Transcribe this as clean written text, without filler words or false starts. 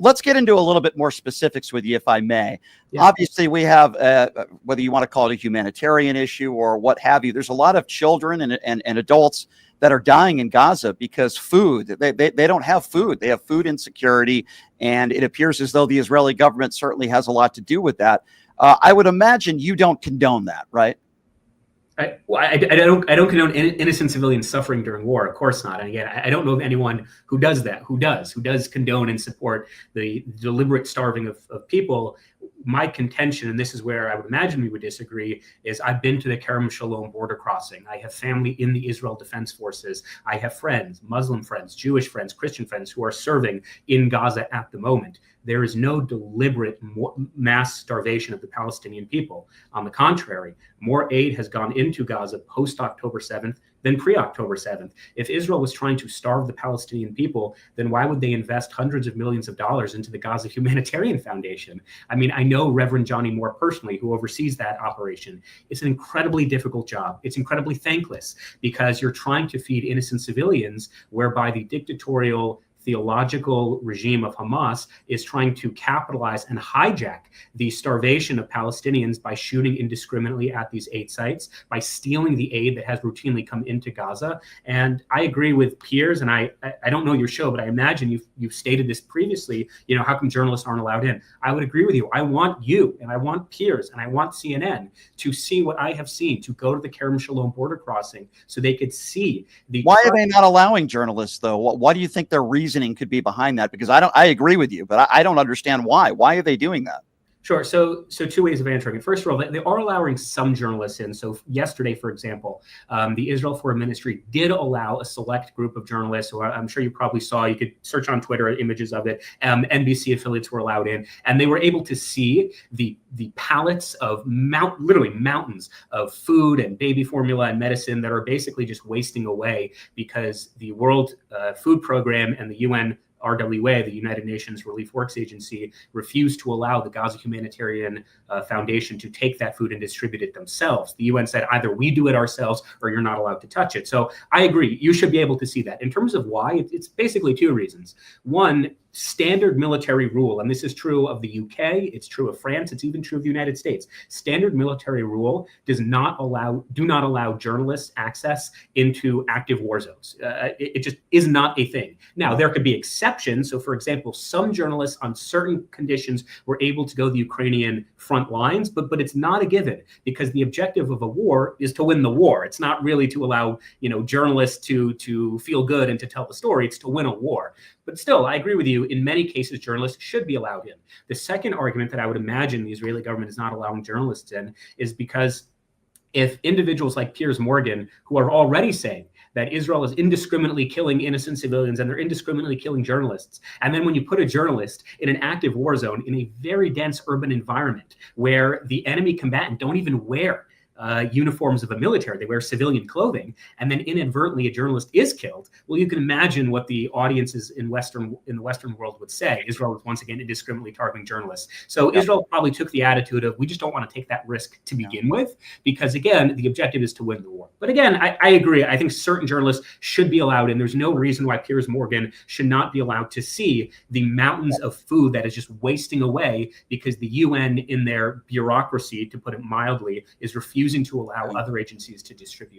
let's get into a little bit more specifics with you, if I may. Yeah. Obviously, we have, whether you want to call it a humanitarian issue or what have you, there's a lot of children and adults that are dying in Gaza because they don't have food. They have food insecurity, and it appears as though the Israeli government certainly has a lot to do with that. I would imagine you don't condone that, right? I don't condone innocent civilians suffering during war. Of course not. And again, I don't know of anyone who does that. Who does condone and support the deliberate starving of people. My contention, and this is where I would imagine we would disagree, is I've been to the Kerem Shalom border crossing. I have family in the Israel Defense Forces. I have friends, Muslim friends, Jewish friends, Christian friends who are serving in Gaza at the moment. There is no deliberate mass starvation of the Palestinian people. On the contrary, more aid has gone into Gaza post-October 7th than pre-October 7th. If Israel was trying to starve the Palestinian people, then why would they invest hundreds of millions of dollars into the Gaza Humanitarian Foundation? I mean, I know Reverend Johnny Moore personally, who oversees that operation. It's an incredibly difficult job. It's incredibly thankless because you're trying to feed innocent civilians, whereby the dictatorial theological regime of Hamas is trying to capitalize and hijack the starvation of Palestinians by shooting indiscriminately at these aid sites, by stealing the aid that has routinely come into Gaza. And I agree with Piers, and I don't know your show, but I imagine you've stated this previously, how come journalists aren't allowed in? I would agree with you. I want you, and I want Piers, and I want CNN to see what I have seen, to go to the Kerem Shalom border crossing so they could see the— Why are they not allowing journalists, though? What do you think their reasoning could be behind that? Because I agree with you, but I don't understand why. Why are they doing that? Sure. So two ways of answering it. First of all, they are allowing some journalists in. So yesterday, for example, the Israel Foreign Ministry did allow a select group of journalists who I'm sure you probably saw. You could search on Twitter images of it. NBC affiliates were allowed in, and they were able to see the pallets of literally mountains of food and baby formula and medicine that are basically just wasting away because the World Food Program and the UN RWA, the United Nations Relief Works Agency, refused to allow the Gaza Humanitarian Foundation to take that food and distribute it themselves. The UN said either we do it ourselves or you're not allowed to touch it. So I agree. You should be able to see that. In terms of why, it's basically two reasons. One, standard military rule, and this is true of the UK, it's true of France, it's even true of the United States. Standard military rule do not allow journalists access into active war zones. It just is not a thing. Now, there could be exceptions. So, for example, some journalists on certain conditions were able to go to the Ukrainian front lines, but it's not a given, because the objective of a war is to win the war. It's not really to allow journalists to feel good and to tell the story. It's to win a war. But still, I agree with you. In many cases, journalists should be allowed in. The second argument that I would imagine the Israeli government is not allowing journalists in is because if individuals like Piers Morgan, who are already saying that Israel is indiscriminately killing innocent civilians and they're indiscriminately killing journalists, and then when you put a journalist in an active war zone in a very dense urban environment where the enemy combatant don't even wear uniforms of a military, they wear civilian clothing, and then inadvertently a journalist is killed, well, you can imagine what the audiences in the Western world would say. Israel was once again indiscriminately targeting journalists. So Israel probably took the attitude of, we just don't want to take that risk to begin with, because again, the objective is to win the war. But again, I agree. I think certain journalists should be allowed in. There's no reason why Piers Morgan should not be allowed to see the mountains of food that is just wasting away because the UN, in their bureaucracy, to put it mildly, is refusing to allow other agencies to distribute